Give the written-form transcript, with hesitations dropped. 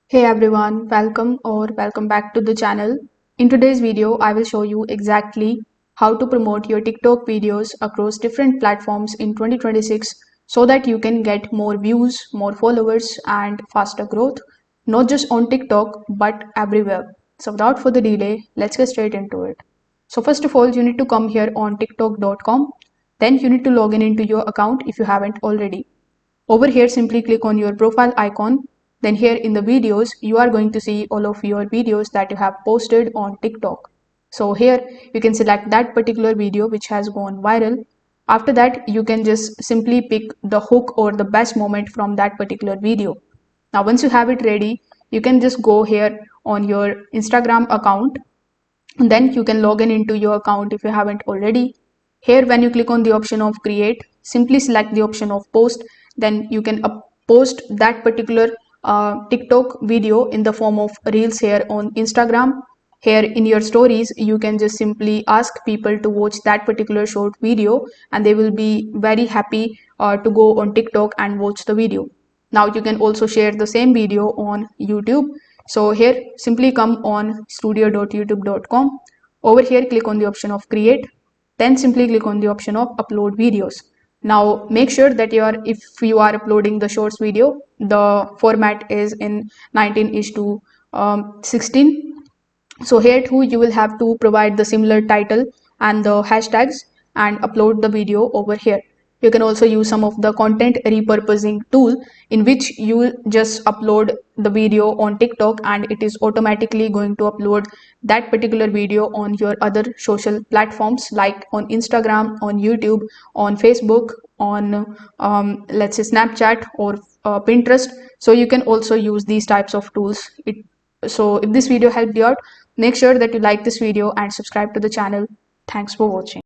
Hey everyone, welcome back to the channel. In today's video, I will show you exactly how to promote your TikTok videos across different platforms in 2026 so that you can get more views, more followers, and faster growth, not just on TikTok but everywhere. So without further delay, let's get straight into it. So first of all, you need to come here on tiktok.com. Then you need to log in into your account if you haven't already. Over here, simply click on your profile icon. Then here in the videos, you are going to see all of your videos that you have posted on TikTok. So here you can select that particular video which has gone viral. After that, you can just simply pick the hook or the best moment from that particular video. Now, once you have it ready, you can just go here on your Instagram account, and then you can log in into your account if you haven't already. Here, when you click on the option of create, simply select the option of post. Then you can post that particular TikTok video in the form of reels here on Instagram. Here in your stories, you can just simply ask people to watch that particular short video, and they will be very happy to go on TikTok and watch the video. Now you can also share the same video on YouTube. So here simply come on studio.youtube.com. Over here click on the option of create, then simply click on the option of upload videos. Now make sure that if you are uploading the shorts video, the format is in 19 is to 16. So here too you will have to provide the similar title and the hashtags and upload the video over here. You can also use some of the content repurposing tool in which you just upload the video on TikTok and it is automatically going to upload that particular video on your other social platforms like on Instagram, on YouTube, on Facebook, on let's say Snapchat or Pinterest. So you can also use these types of tools. So if this video helped you out, make sure that you like this video and subscribe to the channel. Thanks for watching.